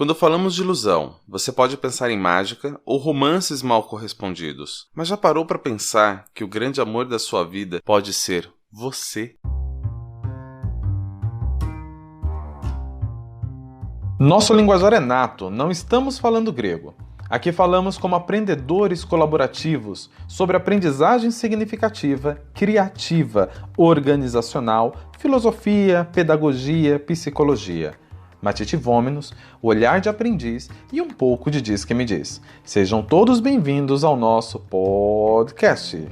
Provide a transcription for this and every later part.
Quando falamos de ilusão, você pode pensar em mágica ou romances mal correspondidos. Mas já parou para pensar que o grande amor da sua vida pode ser você? Nosso linguajar é nato, não estamos falando grego. Aqui falamos como aprendedores colaborativos sobre aprendizagem significativa, criativa, organizacional, filosofia, pedagogia, psicologia. Matite Vômenos, o olhar de aprendiz e um pouco de Diz que me diz. Sejam todos bem-vindos ao nosso podcast.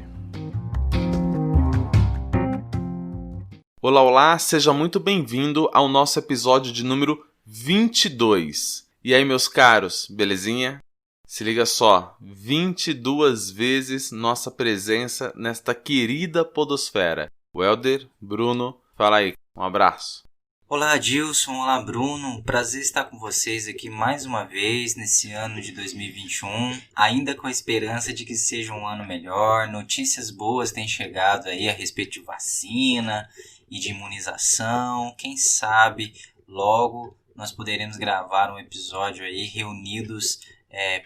Olá, seja muito bem-vindo ao nosso episódio de número 22. E aí, meus caros, belezinha? Se liga só, 22 vezes nossa presença nesta querida podosfera. Welder, Bruno, fala aí, um abraço. Olá, Adilson, olá, Bruno. Prazer estar com vocês aqui mais uma vez nesse ano de 2021, ainda com a esperança de que seja um ano melhor. Notícias boas têm chegado aí a respeito de vacina e de imunização. Quem sabe logo nós poderemos gravar um episódio aí reunidos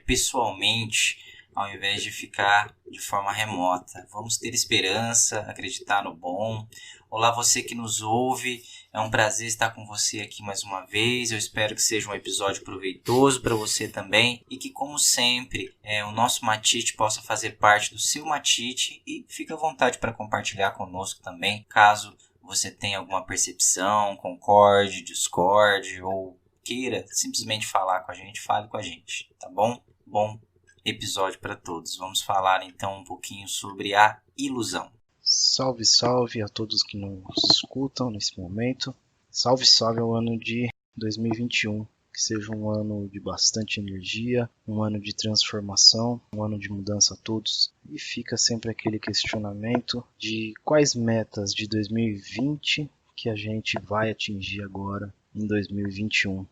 pessoalmente, ao invés de ficar de forma remota. Vamos ter esperança, acreditar no bom. Olá, você que nos ouve, é um prazer estar com você aqui mais uma vez. Eu espero que seja um episódio proveitoso para você também e que, como sempre, o nosso Matite possa fazer parte do seu Matite e fique à vontade para compartilhar conosco também, caso você tenha alguma percepção, concorde, discorde ou queira simplesmente falar com a gente, fale com a gente, tá bom? Bom episódio para todos. Vamos falar então um pouquinho sobre a ilusão. Salve, salve a todos que nos escutam nesse momento. Salve, salve ao ano de 2021. Que seja um ano de bastante energia, um ano de transformação, um ano de mudança a todos. E fica sempre aquele questionamento de quais metas de 2020 que a gente vai atingir agora em 2021.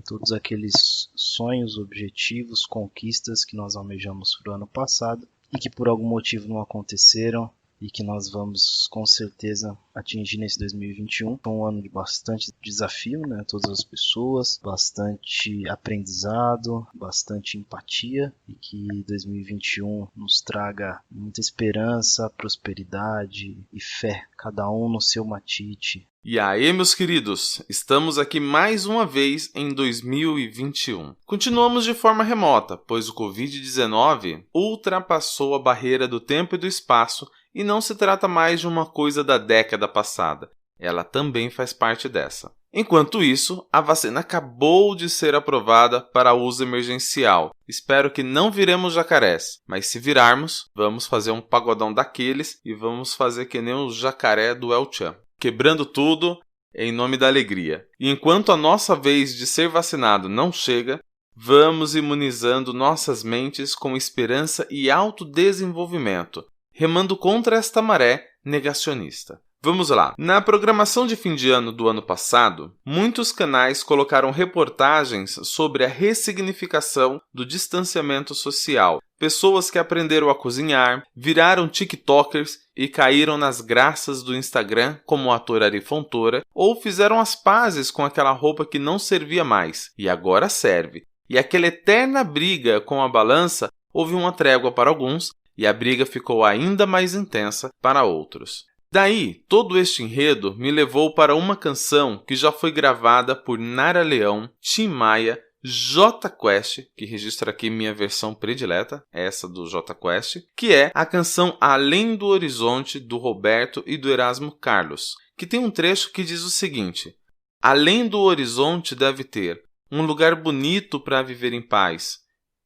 Todos aqueles sonhos, objetivos, conquistas que nós almejamos para o ano passado e que por algum motivo não aconteceram e que nós vamos com certeza atingir nesse 2021. É um ano de bastante desafio, né? Todas as pessoas, bastante aprendizado, bastante empatia e que 2021 nos traga muita esperança, prosperidade e fé, cada um no seu matite. E aí, meus queridos, estamos aqui mais uma vez em 2021. Continuamos de forma remota, pois o Covid-19 ultrapassou a barreira do tempo e do espaço e não se trata mais de uma coisa da década passada. Ela também faz parte dessa. Enquanto isso, a vacina acabou de ser aprovada para uso emergencial. Espero que não viremos jacarés, mas se virarmos, vamos fazer um pagodão daqueles e vamos fazer que nem o jacaré do El Chan, quebrando tudo em nome da alegria. E enquanto a nossa vez de ser vacinado não chega, vamos imunizando nossas mentes com esperança e autodesenvolvimento, remando contra esta maré negacionista. Vamos lá. Na programação de fim de ano do ano passado, muitos canais colocaram reportagens sobre a ressignificação do distanciamento social. Pessoas que aprenderam a cozinhar, viraram tiktokers e caíram nas graças do Instagram, como o ator Ari Fontoura, ou fizeram as pazes com aquela roupa que não servia mais e agora serve. E aquela eterna briga com a balança, houve uma trégua para alguns e a briga ficou ainda mais intensa para outros. Daí, todo este enredo me levou para uma canção que já foi gravada por Nara Leão, Tim Maia, Jota Quest, que registra aqui minha versão predileta, essa do Jota Quest, que é a canção Além do Horizonte, do Roberto e do Erasmo Carlos, que tem um trecho que diz o seguinte: além do horizonte deve ter um lugar bonito para viver em paz,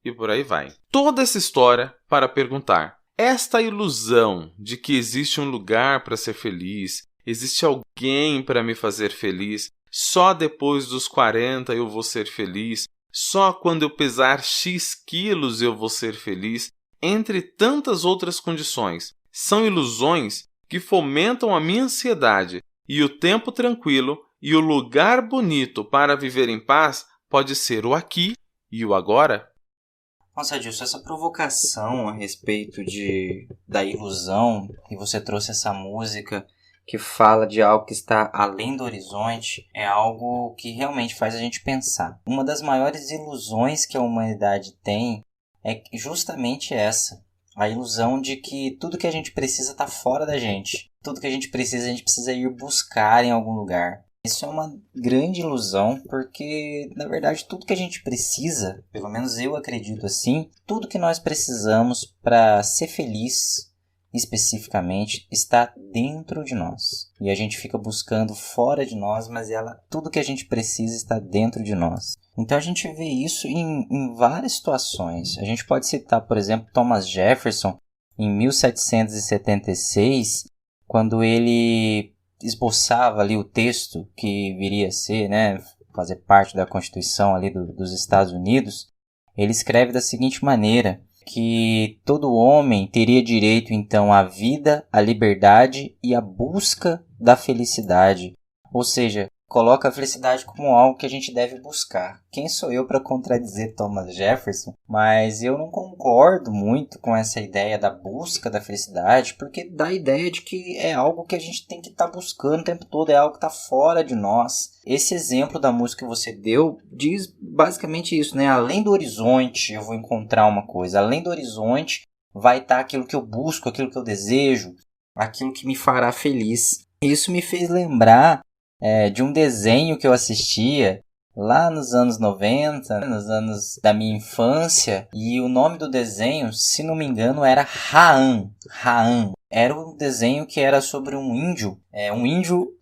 e por aí vai. Toda essa história para perguntar: esta ilusão de que existe um lugar para ser feliz, existe alguém para me fazer feliz, só depois dos 40 eu vou ser feliz, só quando eu pesar X quilos eu vou ser feliz, entre tantas outras condições, são ilusões que fomentam a minha ansiedade e o tempo tranquilo e o lugar bonito para viver em paz pode ser o aqui e o agora. Nossa, Adilson, essa provocação a respeito da ilusão, e você trouxe essa música que fala de algo que está além do horizonte, é algo que realmente faz a gente pensar. Uma das maiores ilusões que a humanidade tem é justamente essa. A ilusão de que tudo que a gente precisa está fora da gente. Tudo que a gente precisa ir buscar em algum lugar. Isso é uma grande ilusão, porque, na verdade, tudo que a gente precisa, pelo menos eu acredito assim, tudo que nós precisamos para ser feliz, especificamente, está dentro de nós. E a gente fica buscando fora de nós, mas tudo que a gente precisa está dentro de nós. Então a gente vê isso em várias situações. A gente pode citar, por exemplo, Thomas Jefferson, em 1776, quando ele esboçava ali o texto que viria a ser, né, fazer parte da Constituição ali dos Estados Unidos. Ele escreve da seguinte maneira, que todo homem teria direito então à vida, à liberdade e à busca da felicidade. Ou seja, coloca a felicidade como algo que a gente deve buscar. Quem sou eu para contradizer Thomas Jefferson? Mas eu não concordo muito com essa ideia da busca da felicidade, porque dá a ideia de que é algo que a gente tem que estar buscando o tempo todo, é algo que está fora de nós. Esse exemplo da música que você deu diz basicamente isso, né? Além do horizonte eu vou encontrar uma coisa, além do horizonte vai estar aquilo que eu busco, aquilo que eu desejo, aquilo que me fará feliz. Isso me fez lembrar de um desenho que eu assistia lá nos anos 90, nos anos da minha infância, e o nome do desenho, se não me engano, era Haan. Era um desenho que era sobre um índio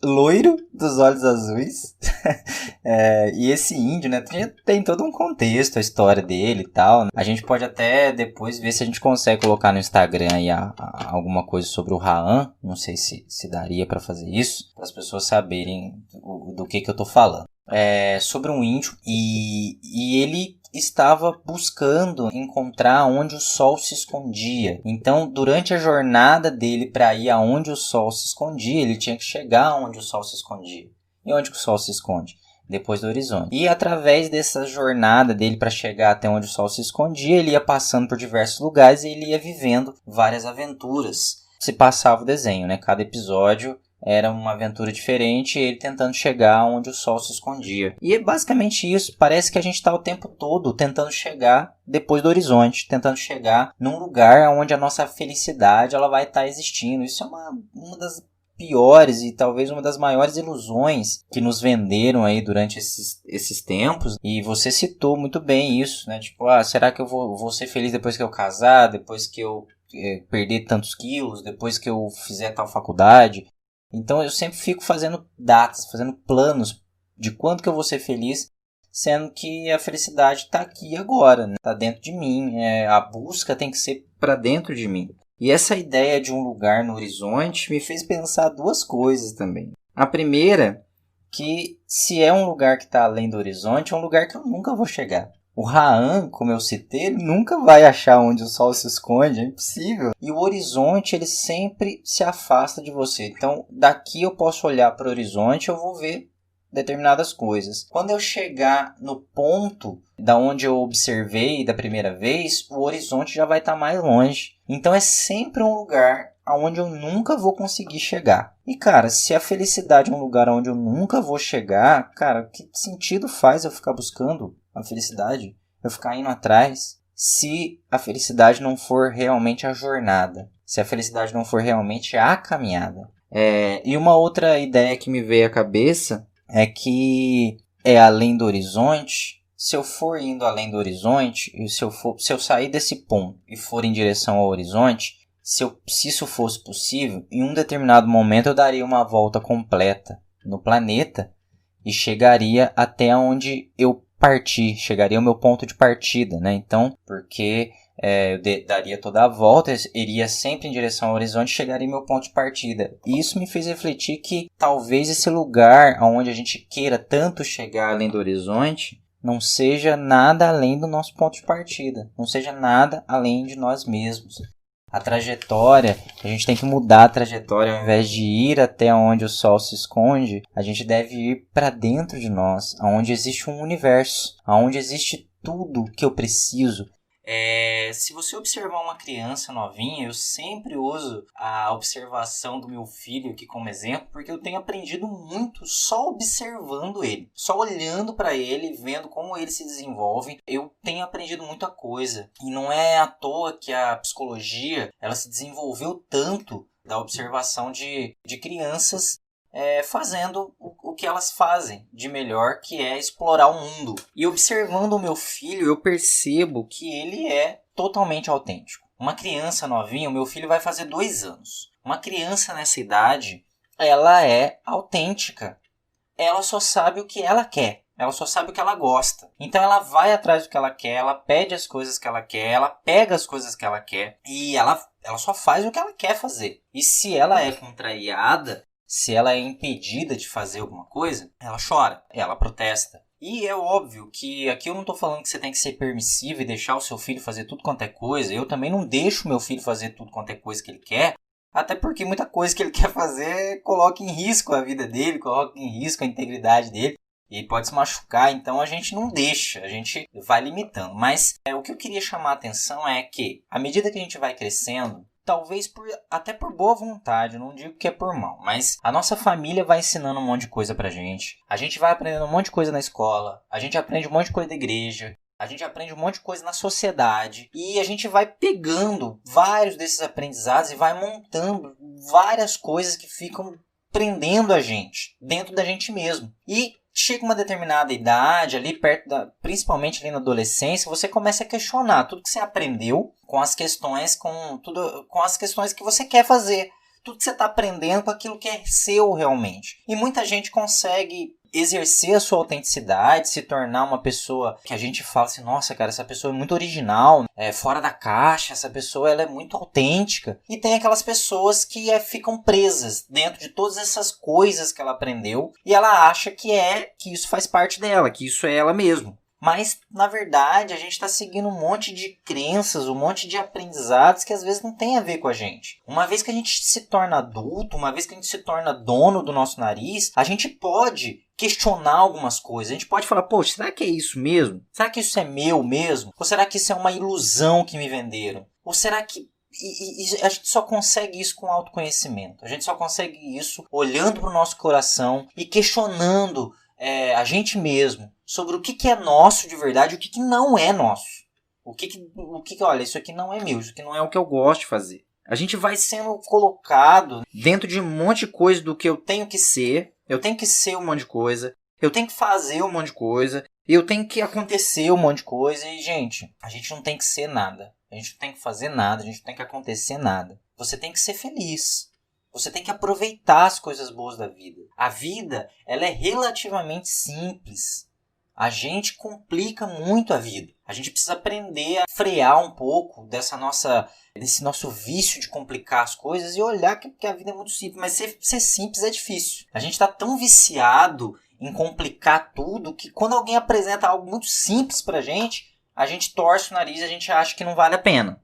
loiro dos olhos azuis. E esse índio, né, tem todo um contexto, a história dele e tal. A gente pode até depois ver se a gente consegue colocar no Instagram aí alguma coisa sobre o Haan. Não sei se daria para fazer isso, para as pessoas saberem do que eu tô falando. Sobre um índio e ele estava buscando encontrar onde o sol se escondia. Então, durante a jornada dele para ir aonde o sol se escondia, ele tinha que chegar onde o sol se escondia. E onde que o sol se esconde? Depois do horizonte. E através dessa jornada dele para chegar até onde o sol se escondia, ele ia passando por diversos lugares e ele ia vivendo várias aventuras. Se passava o desenho, né? Cada episódio era uma aventura diferente, ele tentando chegar onde o sol se escondia. E é basicamente isso. Parece que a gente está o tempo todo tentando chegar depois do horizonte, tentando chegar num lugar onde a nossa felicidade ela vai estar existindo. Isso é uma das piores e talvez uma das maiores ilusões que nos venderam aí durante esses tempos. E você citou muito bem isso, né? Tipo, será que eu vou ser feliz depois que eu casar, depois que eu perder tantos quilos, depois que eu fizer tal faculdade? Então eu sempre fico fazendo datas, fazendo planos de quando que eu vou ser feliz, sendo que a felicidade está aqui agora, né? Está dentro de mim, a busca tem que ser para dentro de mim. E essa ideia de um lugar no horizonte me fez pensar duas coisas também. A primeira, que se é um lugar que está além do horizonte, é um lugar que eu nunca vou chegar. O Haan, como eu citei, ele nunca vai achar onde o sol se esconde, é impossível. E o horizonte, ele sempre se afasta de você. Então, daqui eu posso olhar para o horizonte e eu vou ver determinadas coisas. Quando eu chegar no ponto da onde eu observei da primeira vez, o horizonte já vai estar mais longe. Então, é sempre um lugar aonde eu nunca vou conseguir chegar. E, cara, se a felicidade é um lugar onde eu nunca vou chegar, cara, que sentido faz eu ficar buscando a felicidade? Eu ficar indo atrás? Se a felicidade não for realmente a jornada. Se a felicidade não for realmente a caminhada. E uma outra ideia que me veio à cabeça é que além do horizonte. Se eu for indo além do horizonte, e se eu sair desse ponto e for em direção ao horizonte, se isso fosse possível, em um determinado momento eu daria uma volta completa no planeta e chegaria até onde eu parti, chegaria ao meu ponto de partida, né? Então, porque eu daria toda a volta, iria sempre em direção ao horizonte e chegaria ao meu ponto de partida. E isso me fez refletir que talvez esse lugar onde a gente queira tanto chegar além do horizonte não seja nada além do nosso ponto de partida, não seja nada além de nós mesmos. A trajetória, a gente tem que mudar a trajetória. Ao invés de ir até onde o sol se esconde, a gente deve ir para dentro de nós, onde existe um universo, onde existe tudo que eu preciso. Se você observar uma criança novinha, eu sempre uso a observação do meu filho aqui como exemplo, porque eu tenho aprendido muito só observando ele, só olhando para ele, vendo como ele se desenvolve. Eu tenho aprendido muita coisa, e não é à toa que a psicologia ela se desenvolveu tanto da observação de crianças fazendo o que elas fazem de melhor, que é explorar o mundo. E observando o meu filho, eu percebo que ele é totalmente autêntico. Uma criança novinha, o meu filho vai fazer 2 anos. Uma criança nessa idade, ela é autêntica. Ela só sabe o que ela quer. Ela só sabe o que ela gosta. Então ela vai atrás do que ela quer, ela pede as coisas que ela quer, ela pega as coisas que ela quer e ela só faz o que ela quer fazer. E se ela é contrariada, se ela é impedida de fazer alguma coisa, ela chora, ela protesta. E é óbvio que aqui eu não estou falando que você tem que ser permissivo e deixar o seu filho fazer tudo quanto é coisa. Eu também não deixo meu filho fazer tudo quanto é coisa que ele quer, até porque muita coisa que ele quer fazer coloca em risco a vida dele, coloca em risco a integridade dele. E ele pode se machucar, então a gente não deixa, a gente vai limitando. Mas o que eu queria chamar a atenção é que, à medida que a gente vai crescendo, talvez até por boa vontade, não digo que é por mal, mas a nossa família vai ensinando um monte de coisa pra gente. A gente vai aprendendo um monte de coisa na escola, a gente aprende um monte de coisa da igreja, a gente aprende um monte de coisa na sociedade e a gente vai pegando vários desses aprendizados e vai montando várias coisas que ficam prendendo a gente, dentro da gente mesmo. E chega uma determinada idade, ali principalmente ali na adolescência, você começa a questionar tudo que você aprendeu com as questões, com as questões que você quer fazer. Tudo que você está aprendendo com aquilo que é seu realmente. E muita gente consegue exercer a sua autenticidade, se tornar uma pessoa que a gente fala assim, nossa, cara, essa pessoa é muito original, fora da caixa, essa pessoa ela é muito autêntica. E tem aquelas pessoas que ficam presas dentro de todas essas coisas que ela aprendeu e ela acha que isso faz parte dela, que isso é ela mesma. Mas, na verdade, a gente está seguindo um monte de crenças, um monte de aprendizados que às vezes não tem a ver com a gente. Uma vez que a gente se torna adulto, uma vez que a gente se torna dono do nosso nariz, a gente pode questionar algumas coisas. A gente pode falar, poxa, será que é isso mesmo? Será que isso é meu mesmo? Ou será que isso é uma ilusão que me venderam? Ou será que... E a gente só consegue isso com autoconhecimento. A gente só consegue isso olhando para o nosso coração e questionando a gente mesmo sobre o que é nosso de verdade e o que não é nosso. Olha, isso aqui não é meu, isso aqui não é o que eu gosto de fazer. A gente vai sendo colocado dentro de um monte de coisa do que eu tenho que ser um monte de coisa, eu tenho que fazer um monte de coisa, eu tenho que acontecer um monte de coisa e, gente, a gente não tem que ser nada, a gente não tem que fazer nada, a gente não tem que acontecer nada. Você tem que ser feliz. Você tem que aproveitar as coisas boas da vida. A vida, ela é relativamente simples. A gente complica muito a vida. A gente precisa aprender a frear um pouco desse nosso vício de complicar as coisas e olhar que a vida é muito simples. Mas ser simples é difícil. A gente está tão viciado em complicar tudo que quando alguém apresenta algo muito simples pra gente, a gente torce o nariz e a gente acha que não vale a pena.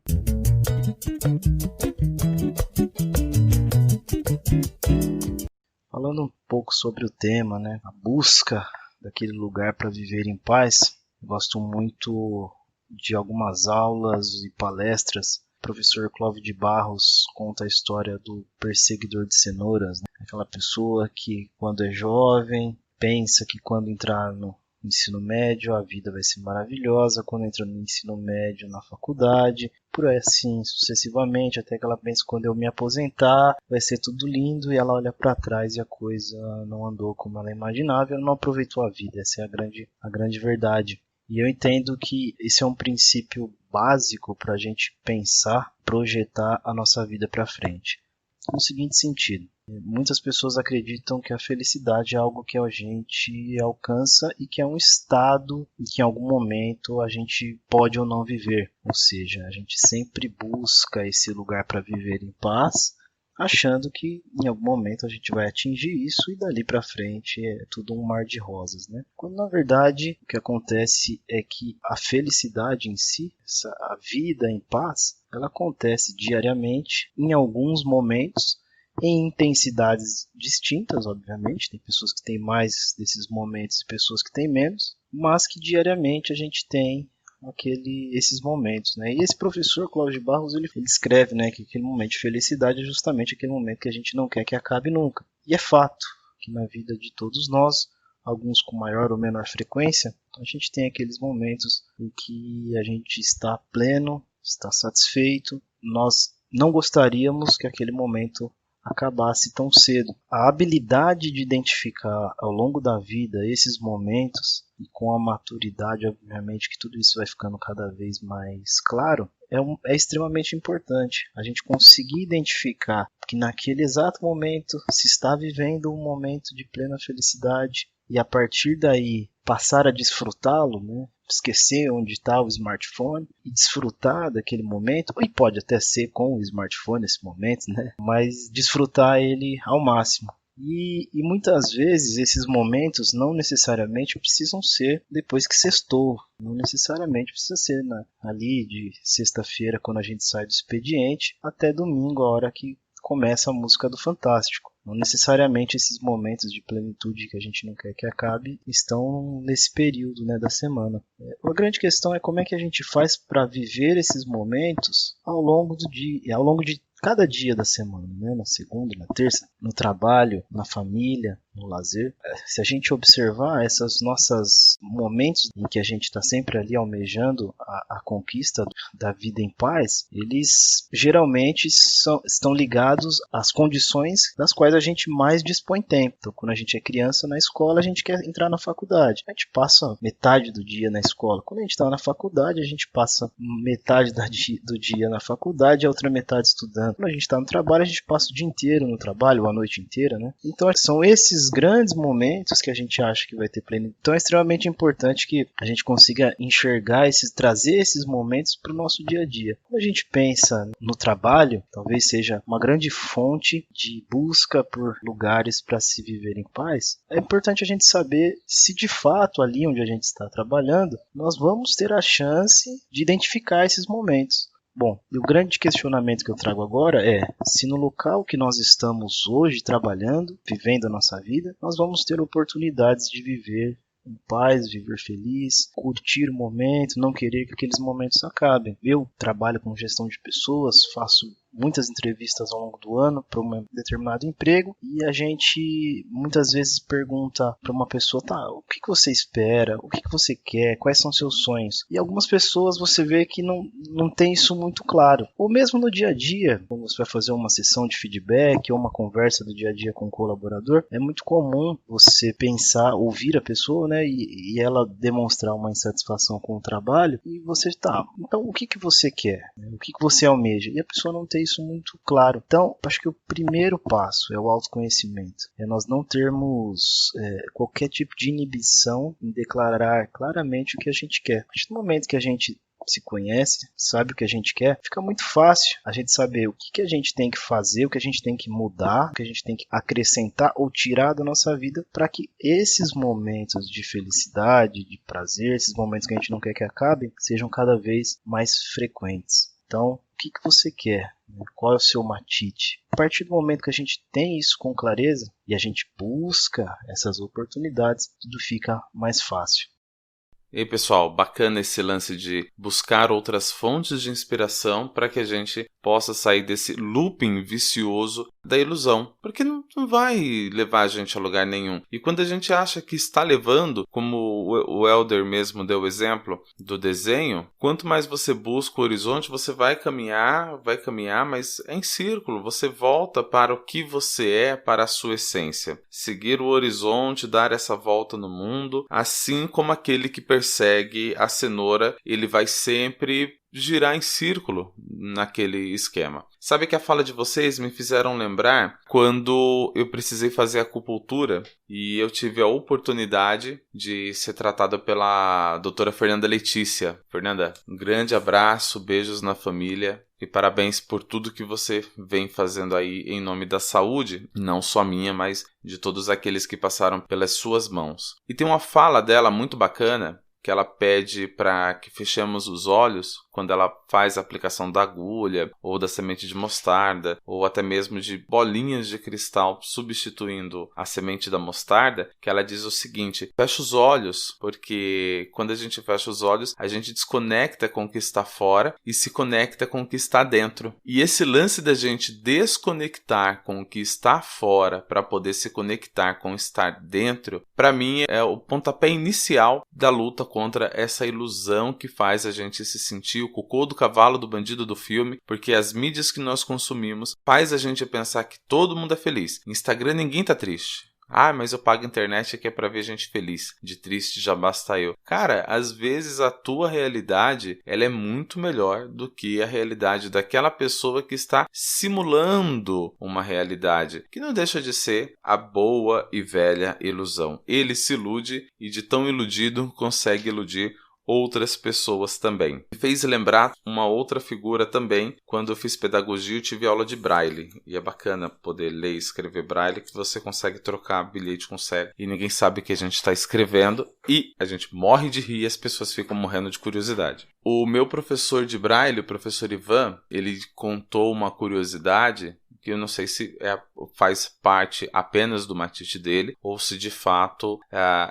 Falando um pouco sobre o tema, né? A busca daquele lugar para viver em paz. Eu gosto muito de algumas aulas e palestras. O professor Clóvis de Barros conta a história do perseguidor de cenouras, né? Aquela pessoa que, quando é jovem, pensa que quando entrar no ensino médio a vida vai ser maravilhosa, quando entra no ensino médio, na faculdade, por aí assim sucessivamente, até que ela pensa, quando eu me aposentar vai ser tudo lindo, e ela olha para trás e a coisa não andou como ela imaginava, ela não aproveitou a vida. Essa é a grande verdade. E eu entendo que esse é um princípio básico para a gente pensar, projetar a nossa vida para frente. No seguinte sentido, muitas pessoas acreditam que a felicidade é algo que a gente alcança e que é um estado em que em algum momento a gente pode ou não viver. Ou seja, a gente sempre busca esse lugar para viver em paz, achando que em algum momento a gente vai atingir isso e dali para frente é tudo um mar de rosas, né? Quando na verdade o que acontece é que a felicidade em si, a vida em paz, ela acontece diariamente, em alguns momentos, em intensidades distintas, obviamente. Tem pessoas que têm mais desses momentos e pessoas que têm menos, mas que diariamente a gente tem esses momentos, né? E esse professor Cláudio de Barros, ele escreve, né, que aquele momento de felicidade é justamente aquele momento que a gente não quer que acabe nunca. E é fato que na vida de todos nós, alguns com maior ou menor frequência, a gente tem aqueles momentos em que a gente está pleno, está satisfeito, nós não gostaríamos que aquele momento acabasse tão cedo. A habilidade de identificar ao longo da vida esses momentos, e com a maturidade, obviamente, que tudo isso vai ficando cada vez mais claro, é extremamente importante. A gente conseguir identificar que naquele exato momento se está vivendo um momento de plena felicidade e a partir daí passar a desfrutá-lo, né? Esquecer onde está o smartphone e desfrutar daquele momento, e pode até ser com o smartphone nesse momento, né? Mas desfrutar ele ao máximo. E muitas vezes esses momentos não necessariamente precisam ser depois que sextou, não necessariamente precisa ser ali de sexta-feira quando a gente sai do expediente até domingo, a hora que começa a música do Fantástico. Não necessariamente esses momentos de plenitude que a gente não quer que acabe estão nesse período, né, da semana. A grande questão é como é que a gente faz para viver esses momentos ao longo do dia, ao longo de cada dia da semana, né? Na segunda, na terça, no trabalho, na família, no lazer. Se a gente observar esses nossos momentos em que a gente está sempre ali almejando a conquista da vida em paz, eles geralmente estão ligados às condições das quais a gente mais dispõe tempo. Então, quando a gente é criança na escola, a gente quer entrar na faculdade. A gente passa metade do dia na escola. Quando a gente está na faculdade, a gente passa metade do dia na faculdade e a outra metade estudando. Quando a gente está no trabalho, a gente passa o dia inteiro no trabalho, ou a noite inteira, né? Então, são esses grandes momentos que a gente acha que vai ter plenitude. Então, é extremamente importante que a gente consiga enxergar trazer esses momentos para o nosso dia a dia. Quando a gente pensa no trabalho, talvez seja uma grande fonte de busca por lugares para se viver em paz. É importante a gente saber se de fato ali onde a gente está trabalhando, nós vamos ter a chance de identificar esses momentos. Bom, e o grande questionamento que eu trago agora é se no local que nós estamos hoje trabalhando, vivendo a nossa vida, nós vamos ter oportunidades de viver em paz, viver feliz, curtir o momento, não querer que aqueles momentos acabem. Eu trabalho com gestão de pessoas, faço muitas entrevistas ao longo do ano para um determinado emprego e a gente muitas vezes pergunta para uma pessoa, tá, o que você espera, o que você quer, quais são seus sonhos? E algumas pessoas você vê que não tem isso muito claro. Ou mesmo no dia a dia, quando você vai fazer uma sessão de feedback ou uma conversa do dia a dia com o colaborador, é muito comum você pensar, ouvir a pessoa, né, e ela demonstrar uma insatisfação com o trabalho e você, tá, então o que você quer? O que você almeja? E a pessoa não tem isso muito claro. Então, acho que o primeiro passo é o autoconhecimento. É nós não termos qualquer tipo de inibição em declarar claramente o que a gente quer. A partir do momento que a gente se conhece, sabe o que a gente quer, fica muito fácil a gente saber o que a gente tem que fazer, o que a gente tem que mudar, o que a gente tem que acrescentar ou tirar da nossa vida para que esses momentos de felicidade, de prazer, esses momentos que a gente não quer que acabem, sejam cada vez mais frequentes. Então, o que você quer? Qual é o seu matite? A partir do momento que a gente tem isso com clareza e a gente busca essas oportunidades, tudo fica mais fácil. E aí, pessoal, bacana esse lance de buscar outras fontes de inspiração para que a gente possa sair desse looping vicioso da ilusão, porque não vai levar a gente a lugar nenhum. E quando a gente acha que está levando, como o Elder mesmo deu o exemplo do desenho, quanto mais você busca o horizonte, você vai caminhar, mas é em círculo, você volta para o que você é, para a sua essência. Seguir o horizonte, dar essa volta no mundo, assim como aquele que persegue a cenoura, ele vai sempre girar em círculo naquele esquema. Sabe que a fala de vocês me fizeram lembrar quando eu precisei fazer acupuntura e eu tive a oportunidade de ser tratado pela doutora Fernanda Letícia. Fernanda, um grande abraço, beijos na família e parabéns por tudo que você vem fazendo aí em nome da saúde, não só minha, mas de todos aqueles que passaram pelas suas mãos. E tem uma fala dela muito bacana que ela pede para que fechemos os olhos quando ela faz a aplicação da agulha, ou da semente de mostarda, ou até mesmo de bolinhas de cristal substituindo a semente da mostarda, que ela diz o seguinte: fecha os olhos, porque quando a gente fecha os olhos, a gente desconecta com o que está fora e se conecta com o que está dentro. E esse lance da gente desconectar com o que está fora para poder se conectar com o estar dentro, para mim é o pontapé inicial da luta contra essa ilusão que faz a gente se sentir o cocô do cavalo do bandido do filme, porque as mídias que nós consumimos faz a gente pensar que todo mundo é feliz. Instagram, ninguém tá triste. Ah, mas eu pago internet que é pra ver gente feliz. De triste já basta eu. Cara, às vezes a tua realidade, ela é muito melhor do que a realidade daquela pessoa que está simulando uma realidade, que não deixa de ser a boa e velha ilusão. Ele se ilude e de tão iludido consegue iludir outras pessoas também. Me fez lembrar uma outra figura também, quando eu fiz pedagogia eu tive aula de braille, e é bacana poder ler e escrever braille, que você consegue trocar bilhete com cego e ninguém sabe o que a gente está escrevendo e a gente morre de rir e as pessoas ficam morrendo de curiosidade. O meu professor de braille, o professor Ivan, ele contou uma curiosidade que eu não sei se faz parte apenas do matite dele ou se de fato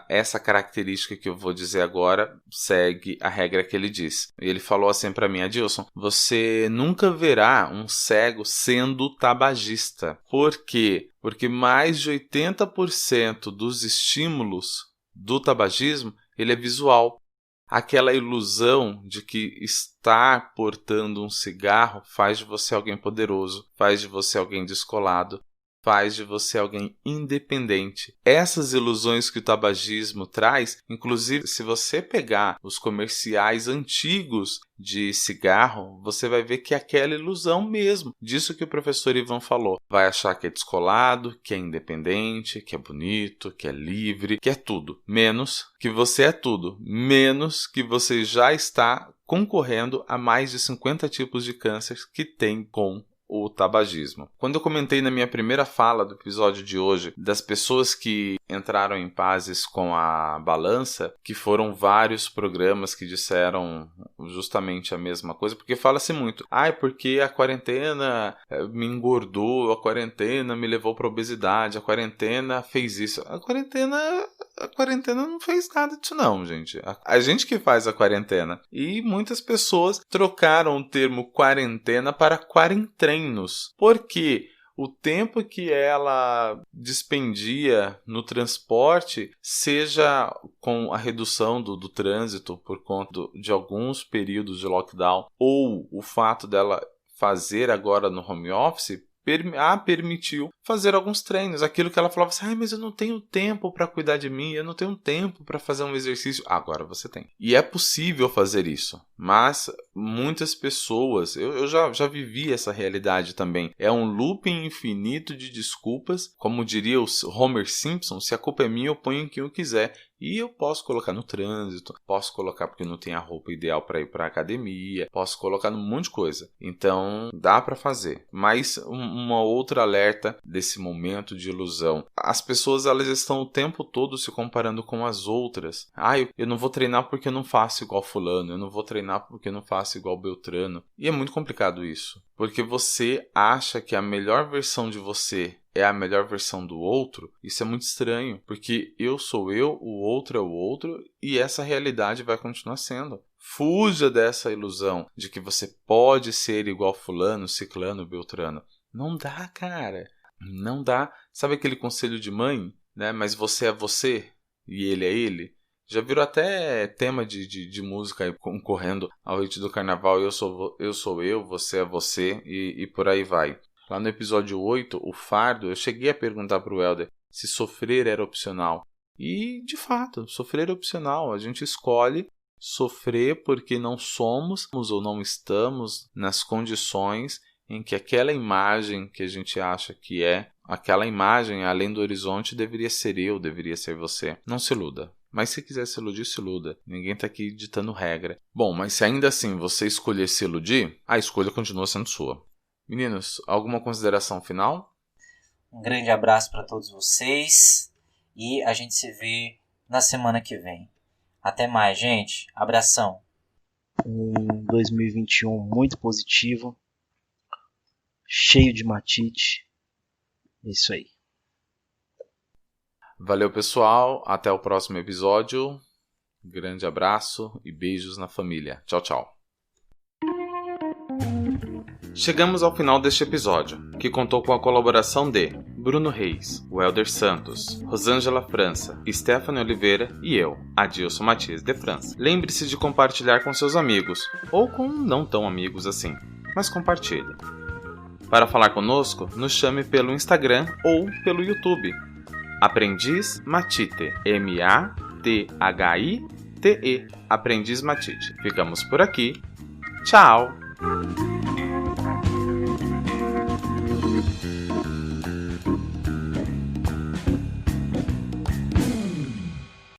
essa característica que eu vou dizer agora segue a regra que ele diz. Ele falou assim para mim: Adilson, você nunca verá um cego sendo tabagista. Por quê? Porque mais de 80% dos estímulos do tabagismo ele é visual. Aquela ilusão de que estar portando um cigarro faz de você alguém poderoso, faz de você alguém descolado, faz de você alguém independente. Essas ilusões que o tabagismo traz, inclusive se você pegar os comerciais antigos de cigarro, você vai ver que é aquela ilusão mesmo, disso que o professor Ivan falou. Vai achar que é descolado, que é independente, que é bonito, que é livre, que é tudo. Menos que você é tudo. Menos que você já está concorrendo a mais de 50 tipos de câncer que tem com o tabagismo. Quando eu comentei na minha primeira fala do episódio de hoje das pessoas que entraram em pazes com a balança, que foram vários programas que disseram justamente a mesma coisa, porque fala-se muito, é porque a quarentena me engordou, a quarentena me levou para obesidade, a quarentena fez isso. A quarentena não fez nada disso não, gente. A gente que faz a quarentena. E muitas pessoas trocaram o termo quarentena para quarentrenos. Porque o tempo que ela despendia no transporte, seja com a redução do trânsito por conta de alguns períodos de lockdown, ou o fato dela fazer agora no home office, permitiu fazer alguns treinos. Aquilo que ela falava assim, mas eu não tenho tempo para cuidar de mim, eu não tenho tempo para fazer um exercício. Agora você tem. E é possível fazer isso. Mas muitas pessoas, eu já vivi essa realidade também. É um looping infinito de desculpas. Como diria o Homer Simpson, se a culpa é minha, eu ponho em quem eu quiser. E eu posso colocar no trânsito, posso colocar porque não tenho a roupa ideal para ir para a academia, posso colocar num monte de coisa. Então, dá para fazer. Mas uma outra alerta desse momento de ilusão. As pessoas elas estão o tempo todo se comparando com as outras. Eu não vou treinar porque eu não faço igual fulano, eu não vou treinar porque eu não faço igual Beltrano. E é muito complicado isso. Porque você acha que a melhor versão de você é a melhor versão do outro, isso é muito estranho, porque eu sou eu, o outro é o outro, e essa realidade vai continuar sendo. Fuja dessa ilusão de que você pode ser igual fulano, ciclano, beltrano. Não dá, cara. Não dá. Sabe aquele conselho de mãe, né? Mas você é você e ele é ele? Já virou até tema de música aí, concorrendo ao hit do carnaval, eu sou eu, você é você, e por aí vai. Lá no episódio 8, o fardo, eu cheguei a perguntar para o Helder se sofrer era opcional. E, de fato, sofrer é opcional. A gente escolhe sofrer porque não somos ou não estamos nas condições em que aquela imagem que a gente acha que é, aquela imagem além do horizonte deveria ser eu, deveria ser você. Não se iluda. Mas se quiser se iludir, se iluda. Ninguém está aqui ditando regra. Bom, mas se ainda assim você escolher se iludir, a escolha continua sendo sua. Meninos, alguma consideração final? Um grande abraço para todos vocês e a gente se vê na semana que vem. Até mais, gente. Abração. Um 2021 muito positivo, cheio de matite. É isso aí. Valeu, pessoal. Até o próximo episódio. Grande abraço e beijos na família. Tchau, tchau. Chegamos ao final deste episódio, que contou com a colaboração de Bruno Reis, Welder Santos, Rosângela França, Stephanie Oliveira e eu, Adilson Matias de França. Lembre-se de compartilhar com seus amigos, ou com não tão amigos assim, mas compartilhe. Para falar conosco, nos chame pelo Instagram ou pelo YouTube. Aprendiz Matite, Mathite, Aprendiz Matite. Ficamos por aqui. Tchau!